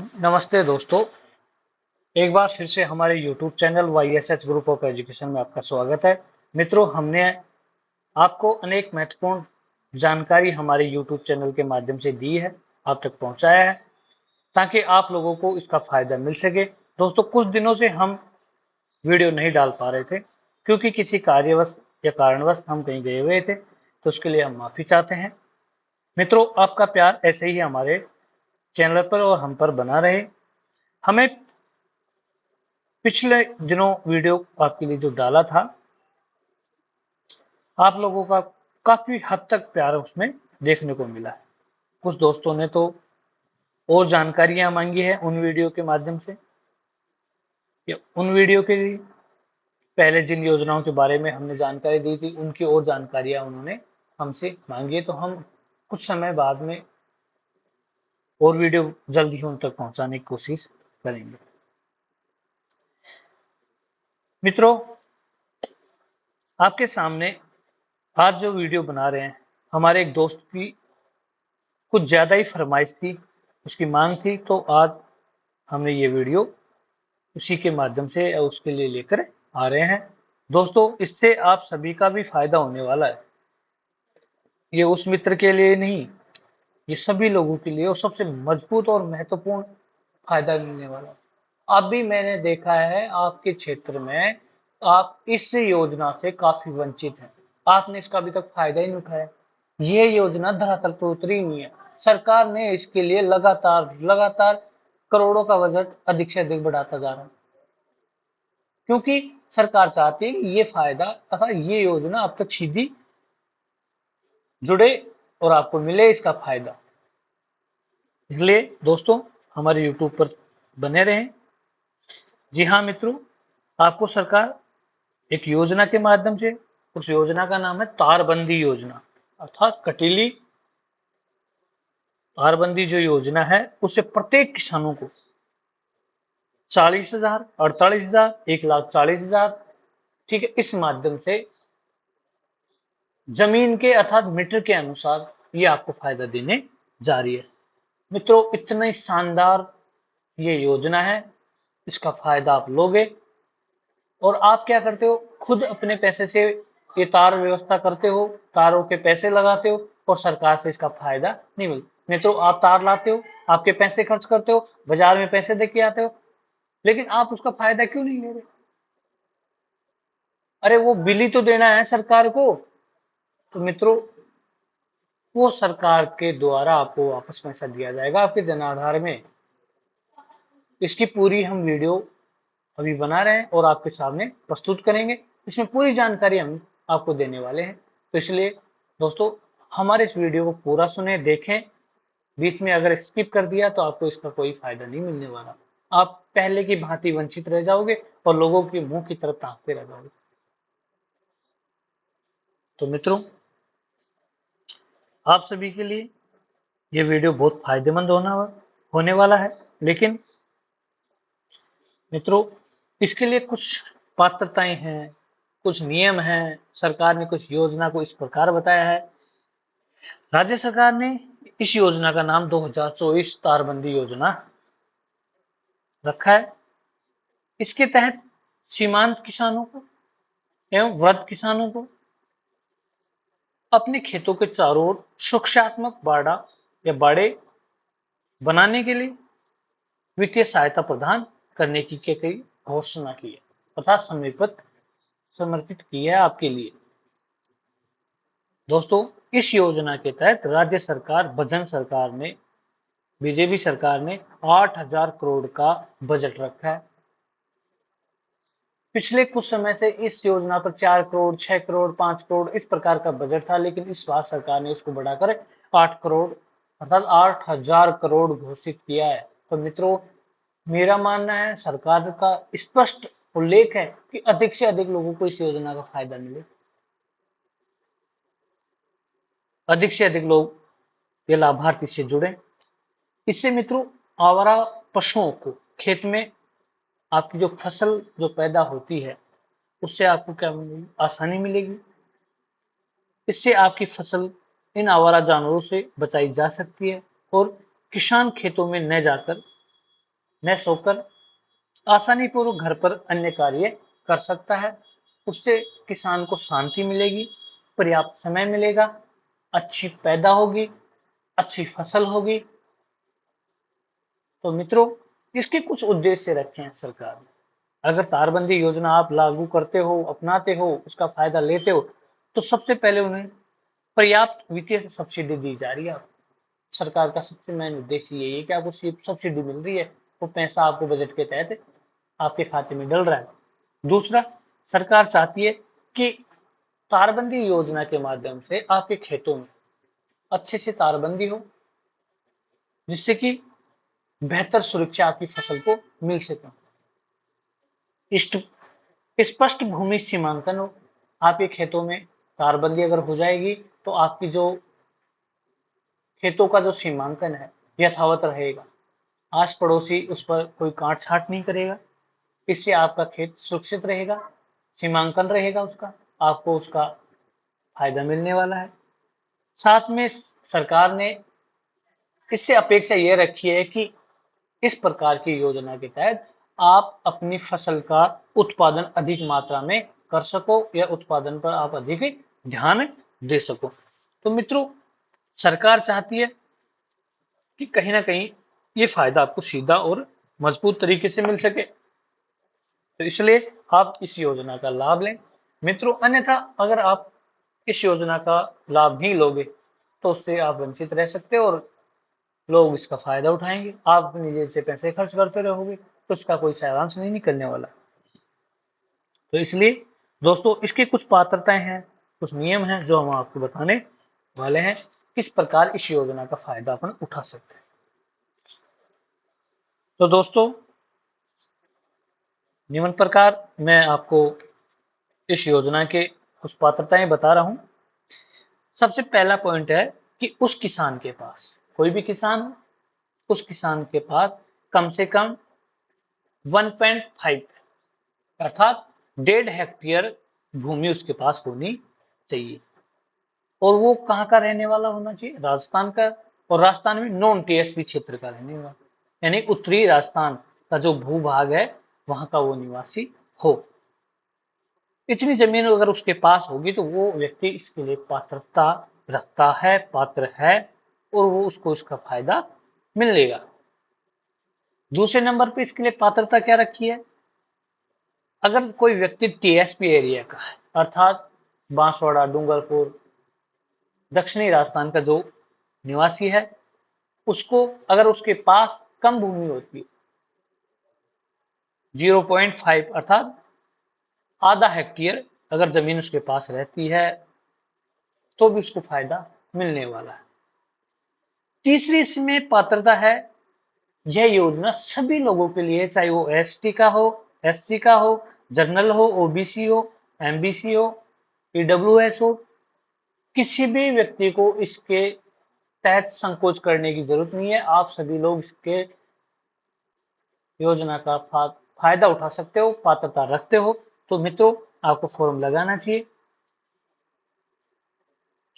नमस्ते दोस्तों। एक बार फिर से हमारे YouTube channel YSH group of education में आपका स्वागत है। मित्रों, हमने आपको अनेक महत्वपूर्ण जानकारी हमारे YouTube चैनल के माध्यम से दी है, आप तक पहुंचाया है, ताकि आप लोगों को इसका फायदा मिल सके। दोस्तों, कुछ दिनों से हम वीडियो नहीं डाल पा रहे थे क्योंकि किसी कार्यवश या कारणवश हम कहीं गए हुए थे, तो उसके लिए हम माफी चाहते हैं। मित्रों, आपका प्यार ऐसे ही हमारे चैनल पर और हम पर बना रहे। हमें पिछले दिनों वीडियो आपके लिए जो डाला था, आप लोगों का काफी हद तक प्यार उसमें देखने को मिला है। कुछ दोस्तों ने तो और जानकारियां मांगी है उन वीडियो के माध्यम से, या उन वीडियो के लिए पहले जिन योजनाओं के बारे में हमने जानकारी दी थी उनकी और जानकारियां उन्होंने हमसे मांगी है, तो हम कुछ समय बाद में और वीडियो जल्द ही उन तक पहुंचाने की कोशिश करेंगे। मित्रों, आपके सामने आज जो वीडियो बना रहे हैं, हमारे एक दोस्त की कुछ ज्यादा ही फरमाइश थी, उसकी मांग थी, तो आज हमने ये वीडियो उसी के माध्यम से उसके लिए लेकर आ रहे हैं। दोस्तों, इससे आप सभी का भी फायदा होने वाला है। ये उस मित्र के लिए नहीं, ये सभी लोगों के लिए और सबसे मजबूत और महत्वपूर्ण फायदा मिलने वाला है। अभी मैंने देखा है आपके क्षेत्र में आप इस योजना से काफी वंचित हैं, आपने इसका अभी तक फायदा ही नहीं उठाया। ये योजना धरातल पर उतरी नहीं है। सरकार ने इसके लिए लगातार लगातार करोड़ों का बजट अधिक से अधिक बढ़ाता जा रहा है, क्योंकि सरकार चाहती है कि ये फायदा तथा ये योजना अब तक सीधी जुड़े और आपको मिले इसका फायदा। इसलिए दोस्तों, हमारे YouTube पर बने रहें। जी हाँ मित्रों, आपको सरकार एक योजना के माध्यम से, उस योजना का नाम है तारबंदी योजना, अर्थात कटीली तारबंदी जो योजना है, उससे प्रत्येक किसानों को 40,000, 48,000, 1,40,000, ठीक है, इस माध्यम से जमीन के अर्थात मीटर के अनुसार ये आपको फायदा देने जा रही है। मित्रों, इतना ही शानदार ये योजना है, इसका फायदा आप लोगे और आप क्या करते हो, खुद अपने पैसे से ये तार व्यवस्था करते हो, तारों के पैसे लगाते हो और सरकार से इसका फायदा नहीं मिलता। मित्रों, आप तार लाते हो, आपके पैसे खर्च करते हो, बाजार में पैसे दे के आते हो, लेकिन आप उसका फायदा क्यों नहीं ले रहे? अरे वो बिल ही तो देना है सरकार को। तो मित्रों, वो सरकार के द्वारा आपको वापस पैसा दिया जाएगा आपके जनाधार में। इसकी पूरी हम वीडियो अभी बना रहे हैं और आपके सामने प्रस्तुत करेंगे। इसमें पूरी जानकारी हम आपको देने वाले हैं। तो इसलिए दोस्तों, हमारे इस वीडियो को पूरा सुने, देखें। बीच में अगर स्किप कर दिया तो आपको इसका कोई फायदा नहीं मिलने वाला। आप पहले की भांति वंचित रह जाओगे और लोगों के मुंह की तरफ ताकते रह जाओगे। तो मित्रों, आप सभी के लिए ये वीडियो बहुत फायदेमंद होने वाला है। लेकिन मित्रों, इसके लिए कुछ पात्रताएं हैं, कुछ नियम हैं। सरकार ने कुछ योजना को इस प्रकार बताया है। राज्य सरकार ने इस योजना का नाम 2024 तारबंदी योजना रखा है। इसके तहत सीमांत किसानों को एवं वृद्ध किसानों को अपने खेतों के चारों ओर सुरक्षात्मक बाड़ा या बाड़े बनाने के लिए वित्तीय सहायता प्रदान करने की घोषणा की है तथा समर्पित की है आपके लिए। दोस्तों, इस योजना के तहत राज्य सरकार, भजन सरकार ने, बीजेपी सरकार ने 8,000 करोड़ का बजट रखा है। पिछले कुछ समय से इस योजना पर 4 करोड़, 6 करोड़, 5 करोड़ इस प्रकार का बजट था, लेकिन इस बार सरकार ने उसको बढ़ाकर 8 करोड़ अर्थात 8,000 करोड़ घोषित किया है। तो मित्रों, मेरा मानना है, सरकार का स्पष्ट उल्लेख है कि अधिक से अधिक लोगों को इस योजना का फायदा मिले, अधिक से अधिक लोग ये लाभार्थी से जुड़े। इससे मित्रों, आवारा पशुओं को खेत में आपकी जो फसल जो पैदा होती है, उससे आपको क्या मिलेगी? आसानी मिलेगी। इससे आपकी फसल इन आवारा जानवरों से बचाई जा सकती है और किसान खेतों में न जाकर न सोकर आसानी पूर्वक घर पर अन्य कार्य कर सकता है। उससे किसान को शांति मिलेगी, पर्याप्त समय मिलेगा, अच्छी पैदा होगी, अच्छी फसल होगी। तो मित्रों, इसके कुछ उद्देश्य रखे हैं सरकार ने। अगर तारबंदी योजना आप लागू करते हो, अपनाते हो, उसका फायदा लेते हो, तो सबसे पहले उन्हें पर्याप्त वित्तीय सब्सिडी दी जा रही है। सरकार का सबसे मेन उद्देश्य यही है कि आपको सब्सिडी मिल रही है, वो पैसा आपको बजट के तहत आपके खाते में डल रहा है। दूसरा, सरकार चाहती है कि तारबंदी योजना के माध्यम से आपके खेतों में अच्छे से तारबंदी हो, जिससे कि बेहतर सुरक्षा आपकी फसल को मिल सके। स्पष्ट भूमि सीमांकन हो, आपके खेतों में तारबंदी अगर हो जाएगी तो आपकी जो खेतों का जो सीमांकन है यथावत रहेगा, आस पड़ोसी उस पर कोई काट छाट नहीं करेगा। इससे आपका खेत सुरक्षित रहेगा, सीमांकन रहेगा उसका, आपको उसका फायदा मिलने वाला है। साथ में सरकार ने इससे अपेक्षा यह रखी है कि इस प्रकार की योजना के तहत आप अपनी फसल का उत्पादन अधिक मात्रा में कर सको या उत्पादन पर आप अधिक ध्यान दे सको। तो मित्रों, सरकार चाहती है कि कहीं ना कहीं ये फायदा आपको सीधा और मजबूत तरीके से मिल सके, तो इसलिए आप इस योजना का लाभ लें मित्रों। अन्यथा अगर आप इस योजना का लाभ नहीं लोगे तो उससे आप वंचित रह सकते हो और लोग इसका फायदा उठाएंगे, आप अपनी जेब से पैसे खर्च करते रहोगे, तो इसका कोई सारांश नहीं निकलने वाला। तो इसलिए दोस्तों, इसकी कुछ पात्रताएं हैं, कुछ नियम हैं जो हम आपको बताने वाले हैं, किस प्रकार इस योजना का फायदा अपन उठा सकते हैं। तो दोस्तों, निम्न प्रकार मैं आपको इस योजना के कुछ पात्रताएं बता रहा हूं। सबसे पहला पॉइंट है कि उस किसान के पास, कोई भी किसान हो, उस किसान के पास कम से कम 1.5 अर्थात 1.5 हेक्टेयर भूमि उसके पास होनी चाहिए। और वो कहाँ का रहने वाला होना चाहिए? राजस्थान का। और राजस्थान में नॉन टीएसपी क्षेत्र का रहने वाला, यानी उत्तरी राजस्थान का जो भूभाग है वहां का वो निवासी हो। इतनी जमीन अगर उसके पास होगी तो वो व्यक्ति इसके लिए पात्रता रखता है, पात्र है, और वो उसको इसका फायदा मिलेगा। दूसरे नंबर पे इसके लिए पात्रता क्या रखी है? अगर कोई व्यक्ति टीएसपी एरिया का है, अर्थात बांसवाड़ा, डूंगरपुर, दक्षिणी राजस्थान का जो निवासी है, उसको अगर उसके पास कम भूमि होती है, 0.5 अर्थात आधा हेक्टेयर अगर जमीन उसके पास रहती है, तो भी उसको फायदा मिलने वाला है। तीसरी इसमें पात्रता है, यह योजना सभी लोगों के लिए, चाहे वो एसटी का हो, एससी का हो, जनरल हो, ओबीसी हो, एमबीसी हो, ईडब्ल्यूएस हो, किसी भी व्यक्ति को इसके तहत संकोच करने की जरूरत नहीं है। आप सभी लोग इसके योजना का फायदा उठा सकते हो, पात्रता रखते हो। तो मित्रों, आपको फॉर्म लगाना चाहिए।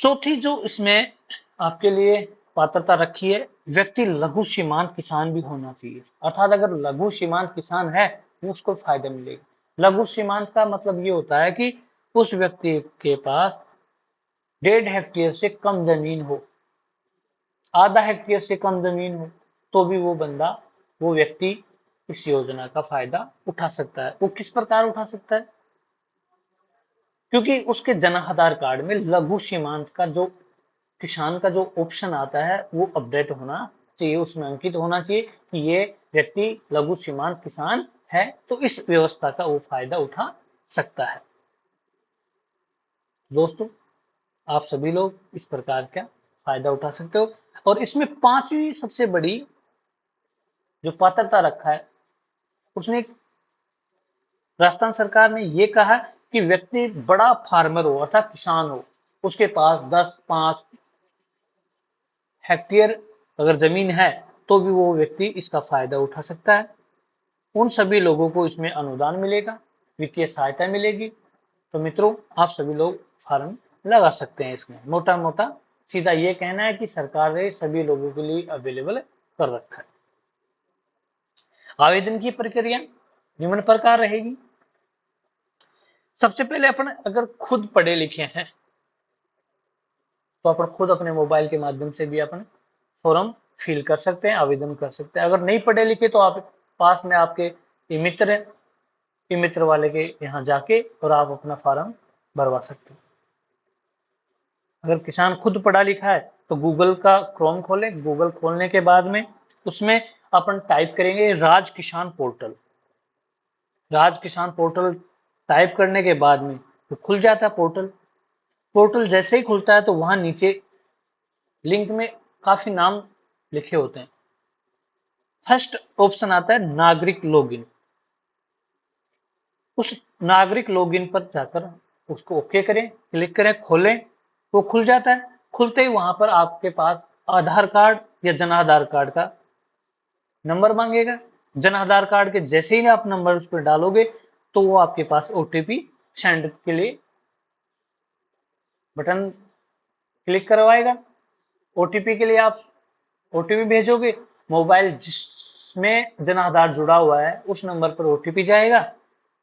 चौथी जो इसमें आपके लिए पात्रता रखी है, व्यक्ति लघु सीमांत किसान भी होना चाहिए। अर्थात अगर लघु सीमांत किसान है, उसको फायदा मिलेगा। लघु सीमांत का मतलब ये होता है कि उस व्यक्ति के पास 1.5 हेक्टेयर से कम जमीन हो, आधा हेक्टेयर से कम जमीन हो, तो भी वो बंदा, वो व्यक्ति इस योजना का फायदा उठा सकता है। वो किस प्रकार उठा सकता है? क्योंकि उसके जन आधार कार्ड में लघु सीमांत का जो किसान का जो ऑप्शन आता है वो अपडेट होना चाहिए, उसमें अंकित होना चाहिए कि ये व्यक्ति लघु सीमांत किसान है, तो इस व्यवस्था का वो फायदा उठा सकता है। दोस्तों, आप सभी लोग इस प्रकार का फायदा उठा सकते हो। और इसमें पांचवी सबसे बड़ी जो पात्रता रखा है, उसने राजस्थान सरकार ने ये कहा कि व्यक्ति बड़ा फार्मर हो, अर्थात किसान हो, उसके पास 10-5 हेक्टेयर अगर जमीन है, तो भी वो व्यक्ति इसका फायदा उठा सकता है। उन सभी लोगों को इसमें अनुदान मिलेगा, वित्तीय सहायता मिलेगी। तो मित्रों, आप सभी लोग फार्म लगा सकते हैं। इसमें मोटा मोटा सीधा ये कहना है कि सरकार ने सभी लोगों के लिए अवेलेबल कर रखा है। आवेदन की प्रक्रिया निम्न प्रकार रहेगी। सबसे पहले अपन अगर खुद पढ़े लिखे हैं तो अपन खुद अपने मोबाइल के माध्यम से भी अपन फॉर्म फिल कर सकते हैं, आवेदन कर सकते हैं। अगर नहीं पढ़े लिखे तो आप पास में आपके ई मित्र है, ई मित्र वाले के यहाँ जाके और आप अपना फॉर्म भरवा सकते हैं। अगर किसान खुद पढ़ा लिखा है तो गूगल का क्रोम खोलें, गूगल खोलने के बाद में उसमें अपन टाइप करेंगे राज किसान पोर्टल। राज किसान पोर्टल टाइप करने के बाद में तो खुल जाता है पोर्टल। पोर्टल जैसे ही खुलता है तो वहां नीचे लिंक में काफी नाम लिखे होते हैं। फर्स्ट ऑप्शन आता है नागरिक लॉगिन। उस नागरिक लॉगिन पर जाकर उसको ओके करें, क्लिक करें, खोलें, वो खुल जाता है। खुलते ही वहां पर आपके पास आधार कार्ड या जन आधार कार्ड का नंबर मांगेगा। जन आधार कार्ड के जैसे ही आप नंबर उस पर डालोगे तो वो आपके पास ओटीपी सेंड के लिए बटन क्लिक करवाएगा। ओटीपी के लिए आप ओटीपी भेजोगे, मोबाइल जिसमें जन आधार जुड़ा हुआ है उस नंबर पर ओटीपी जाएगा।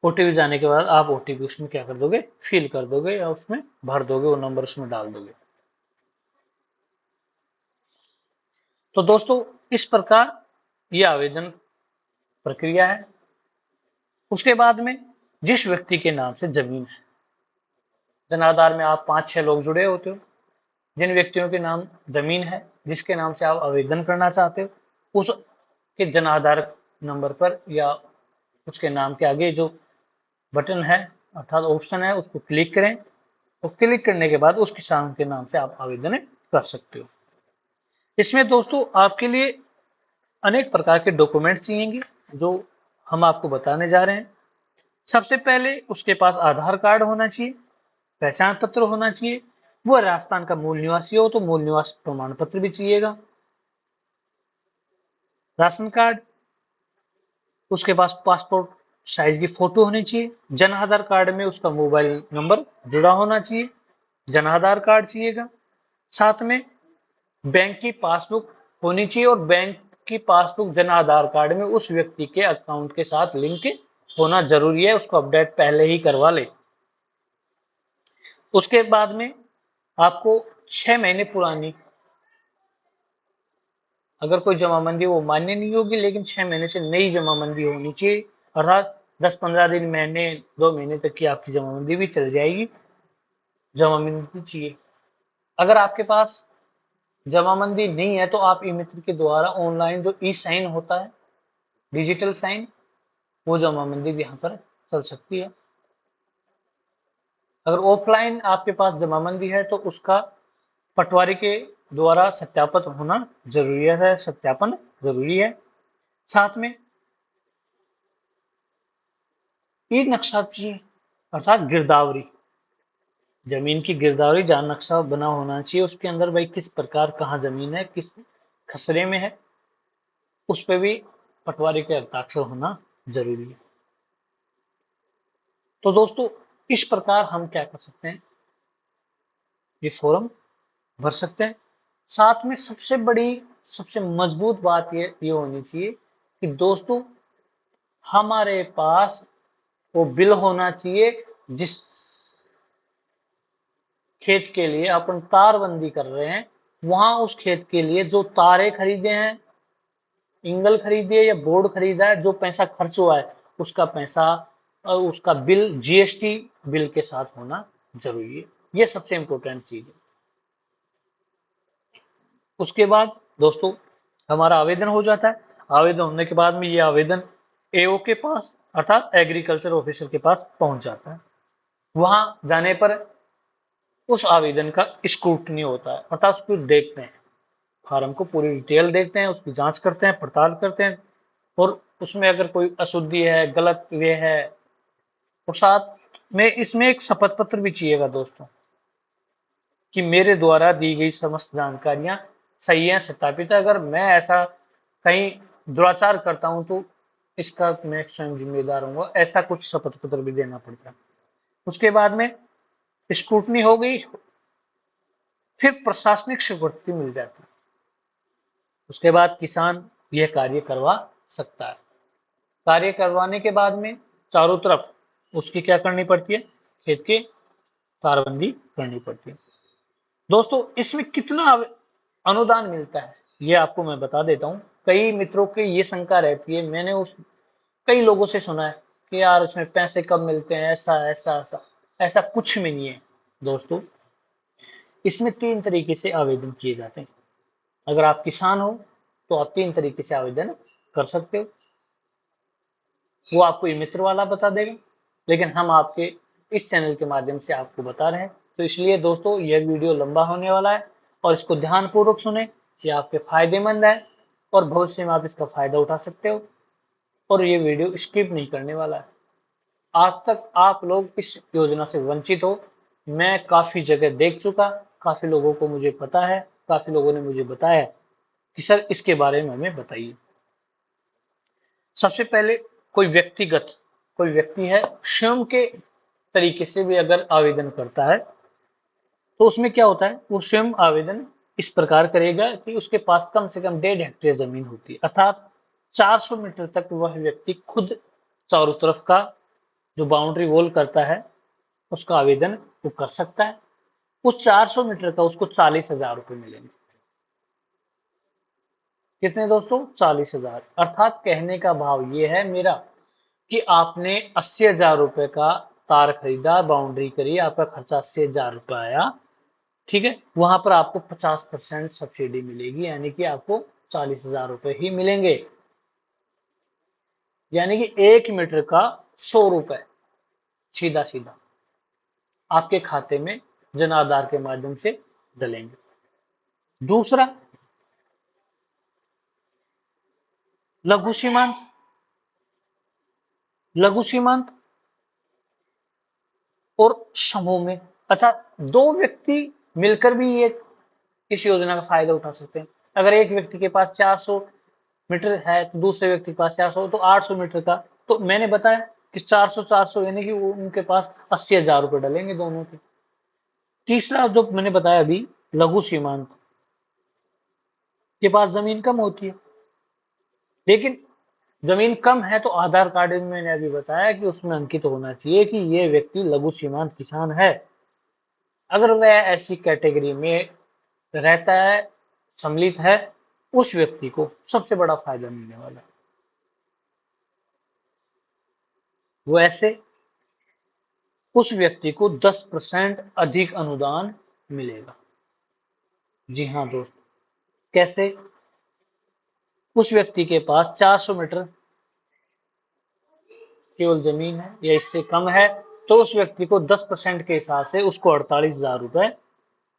ओटीपी जाने के बाद आप ओटीपी उसमें क्या कर दोगे, फिल कर दोगे या उसमें भर दोगे, वो नंबर उसमें डाल दोगे। तो दोस्तों इस प्रकार ये आवेदन प्रक्रिया है। उसके बाद में जिस व्यक्ति के नाम से जमीन है, जन आधार में आप 5-6 लोग जुड़े होते हो, जिन व्यक्तियों के नाम जमीन है, जिसके नाम से आप आवेदन करना चाहते हो, उसके जन आधार नंबर पर या उसके नाम के आगे जो बटन है अर्थात ऑप्शन है उसको क्लिक करें। तो क्लिक करने के बाद उस किसान के नाम से आप आवेदन कर सकते हो। इसमें दोस्तों आपके लिए अनेक प्रकार के डॉक्यूमेंट चाहिएंगे जो हम आपको बताने जा रहे हैं। सबसे पहले उसके पास आधार कार्ड होना चाहिए, पहचान पत्र होना चाहिए। वो राजस्थान का मूल निवासी हो तो मूल निवास प्रमाण पत्र भी चाहिएगा। राशन कार्ड, उसके पास पासपोर्ट साइज की फोटो होनी चाहिए। जन आधार कार्ड में उसका मोबाइल नंबर जुड़ा होना चाहिए, जन आधार कार्ड चाहिएगा। साथ में बैंक की पासबुक होनी चाहिए और बैंक की पासबुक जन आधार कार्ड में उस व्यक्ति के अकाउंट के साथ लिंक होना जरूरी है, उसको अपडेट पहले ही करवा ले। उसके बाद में आपको 6 महीने पुरानी अगर कोई जमाबंदी वो मान्य नहीं होगी, लेकिन 6 महीने से नई जमाबंदी होनी चाहिए, अर्थात 10-15 दिन, महीने 2 महीने तक की आपकी जमाबंदी भी चल जाएगी। जमाबंदी चाहिए। अगर आपके पास जमाबंदी नहीं है तो आप ई मित्र के द्वारा ऑनलाइन जो ई साइन होता है, डिजिटल साइन, वो जमाबंदी भी यहाँ पर चल सकती है। अगर ऑफलाइन आपके पास जमाबंदी है तो उसका पटवारी के द्वारा सत्यापित होना जरूरी है, सत्यापन जरूरी है। साथ में ई नक्शा चाहिए अर्थात गिरदावरी, जमीन की गिरदावरी जहाँ नक्शा बना होना चाहिए उसके अंदर भाई किस प्रकार कहाँ जमीन है, किस खसरे में है, उस पर भी पटवारी के हस्ताक्षर होना जरूरी है। तो दोस्तों इस प्रकार हम क्या कर सकते हैं, ये फॉर्म भर सकते हैं। साथ में सबसे बड़ी सबसे मजबूत बात ये होनी चाहिए कि दोस्तों हमारे पास वो बिल होना चाहिए जिस खेत के लिए अपन तारबंदी कर रहे हैं, वहां उस खेत के लिए जो तारे खरीदे हैं, इंगल खरीदी है या बोर्ड खरीदा है, जो पैसा खर्च हुआ है उसका पैसा और उसका बिल जीएसटी बिल के साथ होना जरूरी है। ये सबसे इंपॉर्टेंट चीज है। उसके बाद दोस्तों हमारा आवेदन हो जाता है। आवेदन होने के बाद में ये आवेदन एओ के पास अर्थात एग्रीकल्चर ऑफिसर के पास पहुंच जाता है। वहां जाने पर उस आवेदन का स्क्रूटनी होता है अर्थात उसको देखते हैं, फार्म को पूरी डिटेल देखते हैं, उसकी जांच करते हैं, पड़ताल करते हैं और उसमें अगर कोई अशुद्धि है, गलत वे है, और साथ में इसमें एक शपथ पत्र भी चाहिएगा दोस्तों कि मेरे द्वारा दी गई समस्त जानकारियां सही है, सत्यापित है। अगर मैं ऐसा कहीं दुराचार करता हूं तो इसका मैं स्वयं जिम्मेदार हूँ, ऐसा कुछ शपथ पत्र भी देना पड़ता है। उसके बाद में स्क्रूटनी हो गई, फिर प्रशासनिक स्वीकृति मिल जाती है। उसके बाद किसान यह कार्य करवा सकता है। कार्य करवाने के बाद में चारों तरफ उसकी क्या करनी पड़ती है, खेत के तारबंदी करनी पड़ती है। दोस्तों इसमें कितना अनुदान मिलता है ये आपको मैं बता देता हूँ। कई मित्रों की ये शंका रहती है, मैंने उस कई लोगों से सुना है कि यार उसमें पैसे कब मिलते हैं, ऐसा ऐसा ऐसा। ऐसा कुछ भी नहीं है दोस्तों। इसमें 3 तरीके से आवेदन किए जाते हैं। अगर आप किसान हो तो आप 3 तरीके से आवेदन कर सकते हो। वो आपको ये मित्र वाला बता देगा, लेकिन हम आपके इस चैनल के माध्यम से आपको बता रहे हैं। तो इसलिए दोस्तों यह वीडियो लंबा होने वाला है और इसको ध्यानपूर्वक सुने, ये आपके फायदेमंद है और भविष्य में आप इसका फायदा उठा सकते हो। और ये वीडियो स्किप नहीं करने वाला है। आज तक आप लोग इस योजना से वंचित हो, मैं काफी जगह देख चुका, काफी लोगों को मुझे पता है, काफी लोगों ने मुझे बताया कि सर इसके बारे में हमें बताइए। सबसे पहले कोई व्यक्ति है स्वयं के तरीके से भी अगर आवेदन करता है तो उसमें क्या होता है, वो स्वयं आवेदन इस प्रकार करेगा कि उसके पास कम से कम 1.5 हेक्टेयर जमीन होती है, अर्थात 400 मीटर तक वह व्यक्ति खुद चारों तरफ का जो बाउंड्री वॉल करता है उसका आवेदन वो कर सकता है। उस 400 मीटर का उसको 40,000 रुपए मिलेंगे। कितने दोस्तों, 40,000। अर्थात कहने का भाव ये है मेरा कि आपने 80,000 रुपए का तार खरीदा, बाउंड्री करी, आपका खर्चा 80,000 रुपए आया, ठीक है। वहां पर आपको 50% सब्सिडी मिलेगी, यानी कि आपको 40,000 रुपए ही मिलेंगे। यानी कि 1 मीटर का 100 रुपए सीधा सीधा आपके खाते में जन आधार के माध्यम से डलेंगे। दूसरा, लघु सीमांत। लघु सीमांत और समूह में, अच्छा, 2 व्यक्ति मिलकर भी ये इस योजना का फायदा उठा सकते हैं। अगर एक व्यक्ति के पास 400 मीटर है तो दूसरे व्यक्ति के पास 400, तो 800 मीटर का, तो मैंने बताया कि 400 400 यानी कि वो उनके पास 80,000 रुपए डलेंगे दोनों के। तीसरा जो मैंने बताया अभी, लघु सीमांत, के पास जमीन कम होती है, लेकिन जमीन कम है तो आधार कार्ड में मैंने अभी बताया कि उसमें अंकित होना चाहिए कि ये व्यक्ति लघु सीमांत किसान है। अगर वह ऐसी कैटेगरी में रहता है, सम्मिलित है, उस व्यक्ति को सबसे बड़ा फायदा मिलने वाला है। वो ऐसे उस व्यक्ति को 10% अधिक अनुदान मिलेगा। जी हाँ दोस्त, कैसे? उस व्यक्ति के पास 400 मीटर केवल जमीन है या इससे कम है, तो उस व्यक्ति को 10% के हिसाब से उसको 48,000 रुपए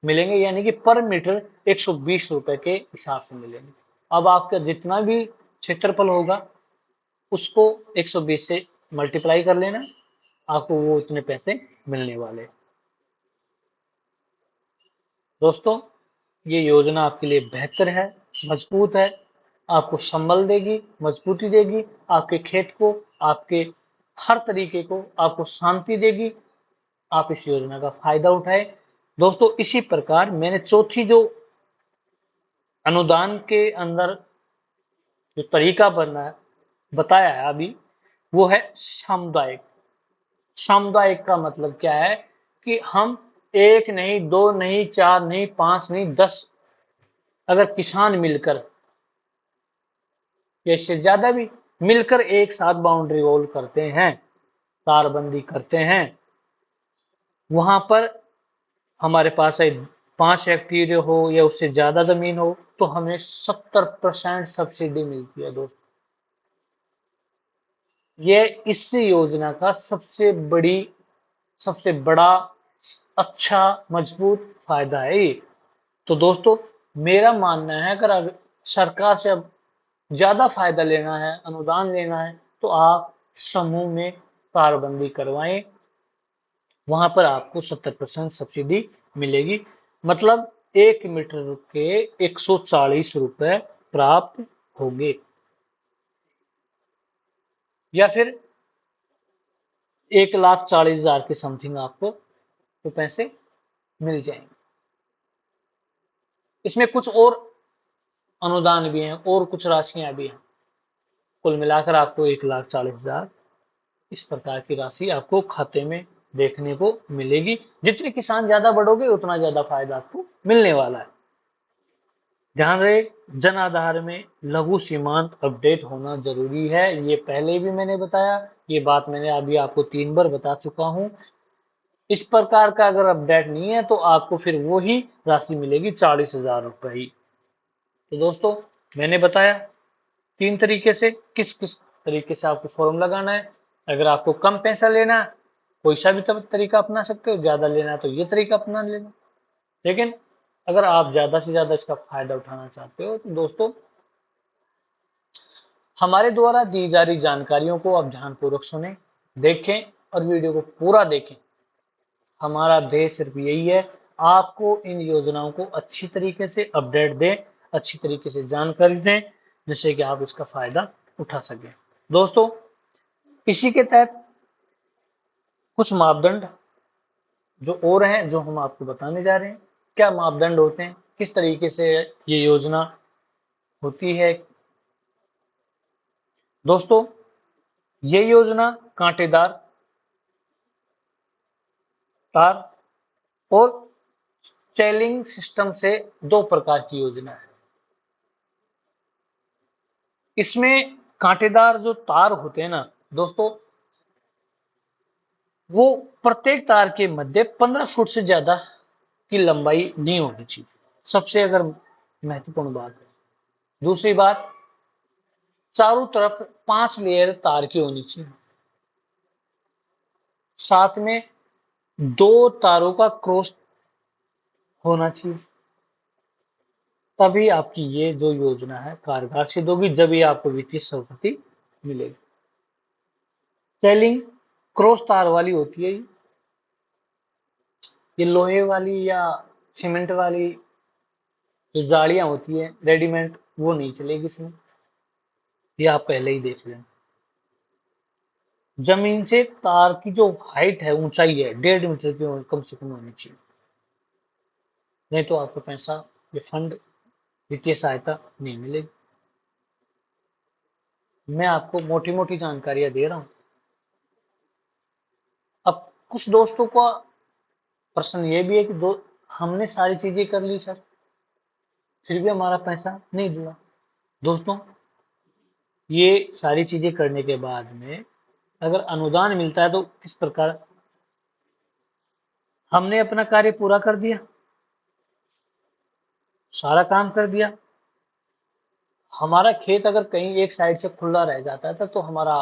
मिलेंगे, यानी कि पर मीटर 120 रुपए के हिसाब से मिलेंगे। अब आपका जितना भी क्षेत्रफल होगा उसको 120 से मल्टीप्लाई कर लेना, आपको वो उतने पैसे मिलने वाले। दोस्तों ये योजना आपके लिए बेहतर है, मजबूत है, आपको संबल देगी, मजबूती देगी, आपके खेत को, आपके हर तरीके को आपको शांति देगी। आप इस योजना का फायदा उठाएं। दोस्तों इसी प्रकार मैंने चौथी जो अनुदान के अंदर जो तरीका बना है, बताया है अभी, वो है सामुदायिक। सामुदायिक का मतलब क्या है कि हम एक नहीं, दो नहीं, चार नहीं, पांच नहीं, 10 अगर किसान मिलकर या इससे ज्यादा भी मिलकर एक साथ बाउंड्री वॉल करते हैं, तारबंदी करते हैं, वहां पर हमारे पास 5 हेक्टेयर हो या उससे ज्यादा जमीन हो तो हमें 70% सब्सिडी मिलती है दोस्तों। ये इस योजना का सबसे बड़ा अच्छा मजबूत फायदा है ये। तो दोस्तों मेरा मानना है अगर सरकार से अब ज्यादा फायदा लेना है, अनुदान लेना है, तो आप समूह में तारबंदी करवाएं, वहां पर आपको 70% सब्सिडी मिलेगी। मतलब 1 मीटर के 140 रुपए प्राप्त होंगे, या फिर 1,40,000 के समथिंग आपको तो पैसे मिल जाएंगे। इसमें कुछ और अनुदान भी हैं और कुछ राशियां भी हैं। कुल मिलाकर आपको 1,40,000 इस प्रकार की राशि आपको खाते में देखने को मिलेगी। जितने किसान ज्यादा बढ़ोगे उतना ज्यादा फायदा आपको मिलने वाला है। ध्यान रहे, जन आधार में लघु सीमांत अपडेट होना जरूरी है। ये पहले भी मैंने बताया, ये बात मैंने अभी आपको 3 बार बता चुका हूं। इस प्रकार का अगर अपडेट नहीं है तो आपको फिर वो ही राशि मिलेगी 40,000 रुपए ही। तो दोस्तों, मैंने बताया 3 तरीके से किस किस तरीके से आपको फॉर्म लगाना है। अगर आपको कम पैसा लेना है, कोई सा भी तरीका अपना सकते हो। ज्यादा लेना है तो ये तरीका अपना लेना। लेकिन अगर आप ज्यादा से ज्यादा इसका फायदा उठाना चाहते हो तो दोस्तों, हमारे द्वारा दी जा रही जानकारियों को आप ध्यानपूर्वक सुने, देखें और वीडियो को पूरा देखें। हमारा ध्येय सिर्फ यही है, आपको इन योजनाओं को अच्छी तरीके से अपडेट दें, अच्छी तरीके से जानकारी दें, जिससे कि आप इसका फायदा उठा सकें। दोस्तों, इसी के तहत कुछ मापदंड जो और हैं, जो हम आपको बताने जा रहे हैं। क्या मापदंड होते हैं, किस तरीके से ये योजना होती है। दोस्तों, ये योजना कांटेदार तार और चैलिंग सिस्टम से 2 प्रकार की योजना है। इसमें कांटेदार जो तार होते हैं ना दोस्तों, वो प्रत्येक तार के मध्य 15 फुट से ज्यादा की लंबाई नहीं होनी चाहिए। सबसे अगर महत्वपूर्ण बात है। दूसरी बात, चारों तरफ 5 लेयर तार की होनी चाहिए। साथ में 2 तारों का क्रॉस होना चाहिए। तभी आपकी ये जो योजना है कारगर सिद्ध होगी, जब ये आपको वित्तीय स्वीकृति मिलेगी। सेलिंग क्रॉस तार वाली होती है। ये लोहे वाली या सीमेंट वाली जो जालियां होती है रेडीमेड, वो नहीं चलेगी इसमें। ये आप पहले ही देख लें। जमीन से तार की जो हाइट है, ऊंचाई है 1.5 मीटर की कम से कम होनी चाहिए। नहीं तो आपको पैसा, ये फंड, वित्तीय सहायता नहीं मिलेगी। मैं आपको मोटी मोटी जानकारियां दे रहा हूं। अब कुछ दोस्तों का प्रश्न ये भी है कि हमने सारी चीजें कर ली सर, फिर भी हमारा पैसा नहीं जुड़ा। दोस्तों, ये सारी चीजें करने के बाद में अगर अनुदान मिलता है तो किस प्रकार, हमने अपना कार्य पूरा कर दिया, सारा काम कर दिया। हमारा खेत अगर कहीं एक साइड से खुला रह जाता था तो हमारा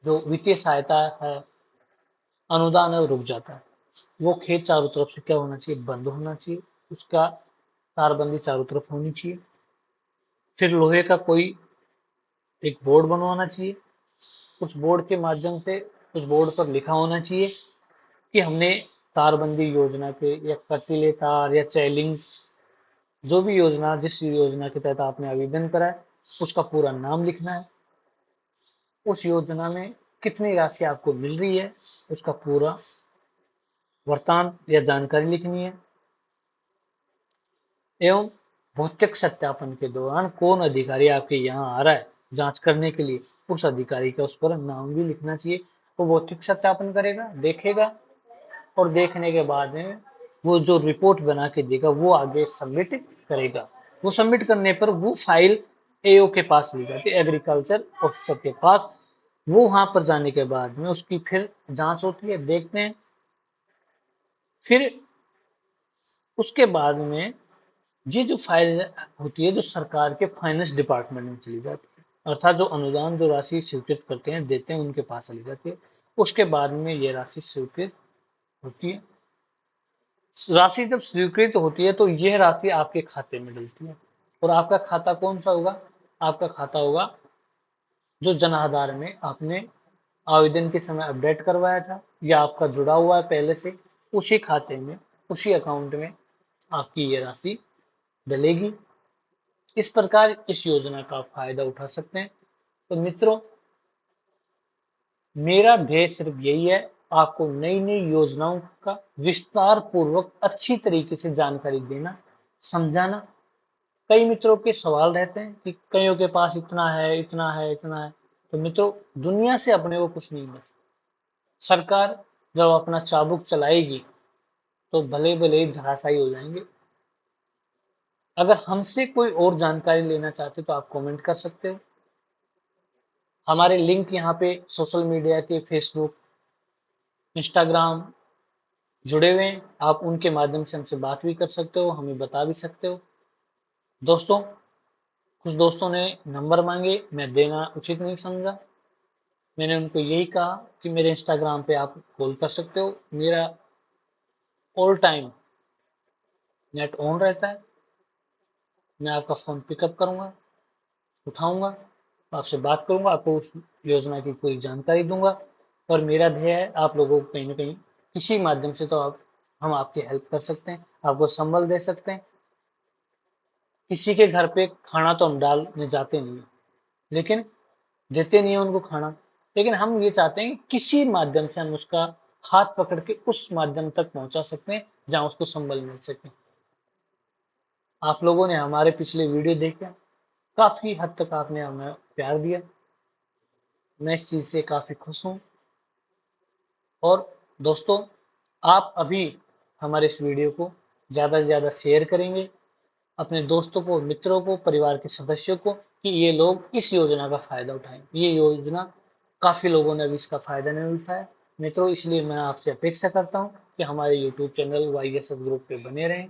जो वित्तीय सहायता है, अनुदान है, वो रुक जाता है। वो खेत चारों तरफ से क्या होना चाहिए, बंद होना चाहिए। उसका तारबंदी चारों तरफ होनी चाहिए। फिर लोहे का कोई एक बोर्ड बनवाना चाहिए। उस बोर्ड के माध्यम से उस बोर्ड पर लिखा होना चाहिए कि हमने तारबंदी योजना के या कटीले तार या चैलिंग, जो भी योजना, जिस योजना के तहत आपने आवेदन करा है, उसका पूरा नाम लिखना है। उस योजना में कितनी राशि आपको मिल रही है, उसका पूरा वर्तान या जानकारी लिखनी है। एवं भौतिक सत्यापन के दौरान कौन अधिकारी आपके यहाँ आ रहा है जांच करने के लिए, उस अधिकारी का उस पर नाम भी लिखना चाहिए। वो भौतिक सत्यापन करेगा, देखेगा, और देखने के बाद में वो जो रिपोर्ट बना के देगा वो आगे सबमिट करेगा। वो सबमिट करने पर वो फाइल एओ के पास ली जाती है, एग्रीकल्चर ऑफिसर के पास। वो वहां पर जाने के बाद में उसकी फिर जांच होती है, देखते हैं। फिर उसके बाद में ये जो फाइल होती है, जो सरकार के फाइनेंस डिपार्टमेंट में चली जाती है, अर्थात जो अनुदान, जो राशि स्वीकृत करते हैं, देते हैं, उनके पास चली जाती है। उसके बाद में ये राशि स्वीकृत होती है। राशि जब स्वीकृत होती है तो यह राशि आपके खाते में डलती है। और आपका खाता कौन सा होगा, आपका खाता होगा जो जन आधार में आपने आवेदन के समय अपडेट करवाया था या आपका जुड़ा हुआ है पहले से, उसी खाते में, उसी अकाउंट में आपकी ये राशि डलेगी। इस प्रकार इस योजना का फायदा उठा सकते हैं। तो मित्रों, मेरा ध्येय सिर्फ यही है, आपको नई नई योजनाओं का विस्तार पूर्वक अच्छी तरीके से जानकारी देना, समझाना, कई मित्रों के सवाल रहते हैं कि कईयों के पास इतना है, इतना है, इतना है। तो मित्रों, दुनिया से अपने को कुछ नहीं मिलता। सरकार जब अपना चाबुक चलाएगी तो भले भले ही धराशायी हो जाएंगे। अगर हमसे कोई और जानकारी लेना चाहते तो आप कमेंट कर सकते हो। हमारे लिंक यहाँ पे सोशल मीडिया के फेसबुक, इंस्टाग्राम जुड़े हुए हैं। आप उनके माध्यम से हमसे बात भी कर सकते हो, हमें बता भी सकते हो। दोस्तों, कुछ दोस्तों ने नंबर मांगे, मैं देना उचित नहीं समझा। मैंने उनको यही कहा कि मेरे इंस्टाग्राम पे आप कॉल कर सकते हो। मेरा ऑल टाइम नेट ऑन रहता है। मैं आपका फ़ोन पिकअप करूंगा, उठाऊंगा, आपसे बात करूंगा, आपको उस योजना की पूरी जानकारी दूंगा। और मेरा ध्येय है आप लोगों को कहीं ना कहीं किसी माध्यम से तो आप हम आपकी हेल्प कर सकते हैं, आपको संबल दे सकते हैं। किसी के घर पे खाना तो हम डालने जाते नहीं है, लेकिन देते नहीं है उनको खाना। लेकिन हम ये चाहते हैं कि किसी माध्यम से हम उसका हाथ पकड़ के उस माध्यम तक पहुंचा सकते हैं जहां उसको संबल मिल सके। आप लोगों ने हमारे पिछले वीडियो देखे, काफी हद तक आपने हमें प्यार दिया। मैं इस चीज से काफी खुश हूँ। और दोस्तों, आप अभी हमारे इस वीडियो को ज्यादा से ज्यादा शेयर करेंगे अपने दोस्तों को, मित्रों को, परिवार के सदस्यों को, कि ये लोग इस योजना का फायदा उठाएं। ये योजना काफी लोगों ने अभी इसका फायदा नहीं उठाया। मित्रों, इसलिए मैं आपसे अपेक्षा करता हूं कि हमारे यूट्यूब चैनल YSS ग्रुप पे बने रहें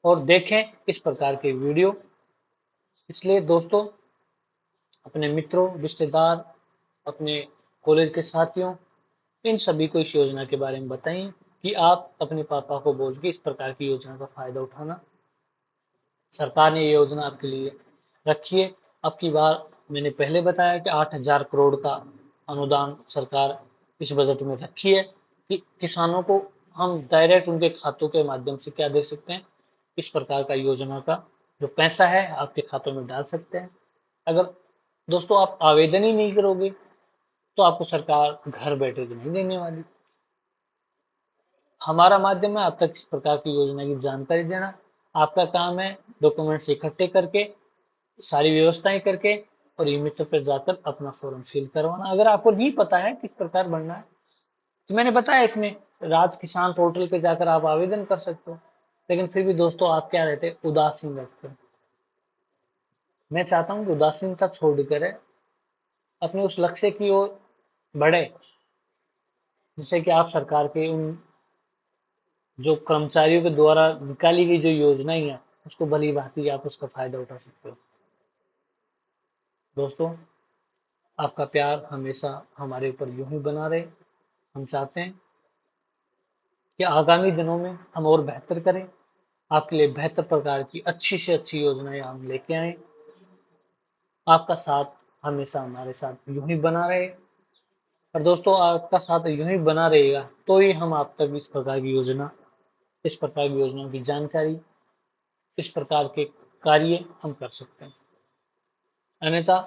और देखें इस प्रकार के वीडियो। इसलिए दोस्तों, अपने मित्रों, रिश्तेदार, अपने कॉलेज के साथियों, इन सभी को इस योजना के बारे में बताएं कि आप अपने पापा को बोल के इस प्रकार की योजना का फायदा उठाना। सरकार ने ये योजना आपके लिए रखी है। अब की बार मैंने पहले बताया कि 8,000 करोड़ का अनुदान सरकार इस बजट में रखी है कि किसानों को हम डायरेक्ट उनके खातों के माध्यम से क्या दे सकते हैं, इस प्रकार का योजना का जो पैसा है आपके खातों में डाल सकते हैं। अगर दोस्तों आप आवेदन ही नहीं करोगे तो आपको सरकार घर बैठे तो नहीं देने वाली। हमारा माध्यम है आप तक इस प्रकार की योजना की जानकारी देना। आपका काम है डॉक्यूमेंट्स इकट्ठे करके, सारी व्यवस्थाएं करके और ई मित्र पर जाकर अपना फॉर्म फिल करवाना। अगर आपको नहीं पता है किस प्रकार बनना है तो मैंने बताया, इसमें राज किसान पोर्टल पे जाकर आप आवेदन कर सकते हो। लेकिन फिर भी दोस्तों आप क्या रहते, उदासीन रहते हो। मैं चाहता हूँ कि उदासीनता छोड़कर अपने उस लक्ष्य की ओर बढ़े, जिससे कि आप सरकार के उन जो कर्मचारियों के द्वारा निकाली गई जो योजनाएं हैं उसको भली भांति आप उसका फायदा उठा सकते हो। दोस्तों, आपका प्यार हमेशा हमारे ऊपर यूं ही बना रहे। हम चाहते हैं कि आगामी दिनों में हम और बेहतर करें, आपके लिए बेहतर प्रकार की अच्छी से अच्छी योजनाएं हम लेके आए। आपका साथ हमेशा हमारे साथ यूं ही बना रहे। और दोस्तों, आपका साथ यूं ही बना रहेगा तो ही हम आप तक इस प्रकार की योजनाओं की जानकारी, इस प्रकार के कार्य हम कर सकते हैं। अन्यथा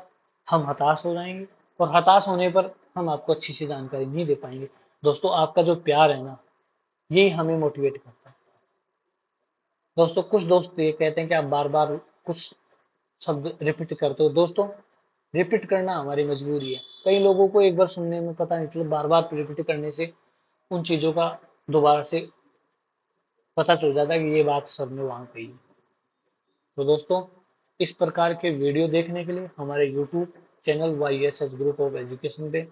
हम हताश हो जाएंगे और हताश होने पर हम आपको अच्छी सी जानकारी नहीं दे पाएंगे। दोस्तों, आपका जो प्यार है ना, यही हमें मोटिवेट करता है। दोस्तों, कुछ दोस्त ये कहते हैं कि आप बार बार कुछ शब्द रिपीट करते हो। दोस्तों, रिपीट करना हमारी मजबूरी है। कई लोगों को एक बार सुनने में पता नहीं चला, बार बार रिपीट करने से उन चीजों का दोबारा से पता चल जाता है कि ये बात सर ने वहां कही। तो दोस्तों, इस प्रकार के वीडियो देखने के लिए हमारे YouTube channel YSS group of education पे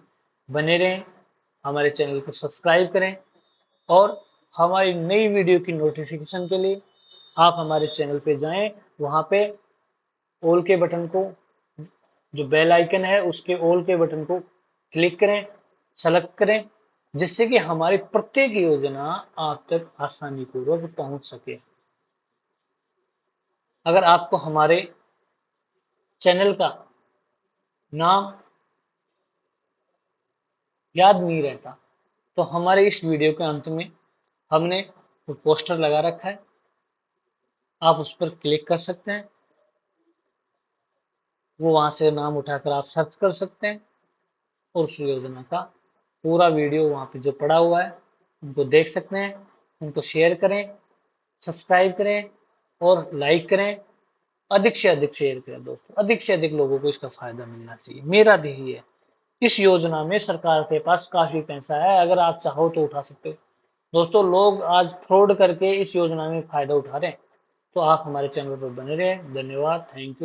बने रहें। हमारे चैनल को सब्सक्राइब करें और हमारी नई वीडियो की नोटिफिकेशन के लिए आप हमारे चैनल पे जाएं। वहां पे ऑल के बटन को, जो बेल आइकन है उसके ऑल के बटन को क्लिक करें, सेलेक्ट करें, जिससे कि हमारी प्रत्येक योजना आप तक आसानी पूर्वक पहुंच सके। अगर आपको हमारे चैनल का नाम याद नहीं रहता तो हमारे इस वीडियो के अंत में हमने पोस्टर लगा रखा है, आप उस पर क्लिक कर सकते हैं। वो वहां से नाम उठाकर आप सर्च कर सकते हैं और उस योजना का पूरा वीडियो वहां पे जो पड़ा हुआ है उनको देख सकते हैं। उनको शेयर करें, सब्सक्राइब करें और लाइक करें। अधिक से अधिक शेयर करें दोस्तों, अधिक से अधिक लोगों को इसका फायदा मिलना चाहिए, मेरा ध्येय है। इस योजना में सरकार के पास काफी पैसा है, अगर आप चाहो तो उठा सकते हो। दोस्तों लोग आज फ्रॉड करके इस योजना में फायदा उठा रहे हैं, तो आप हमारे चैनल पर बने रहें। धन्यवाद, थैंक यू।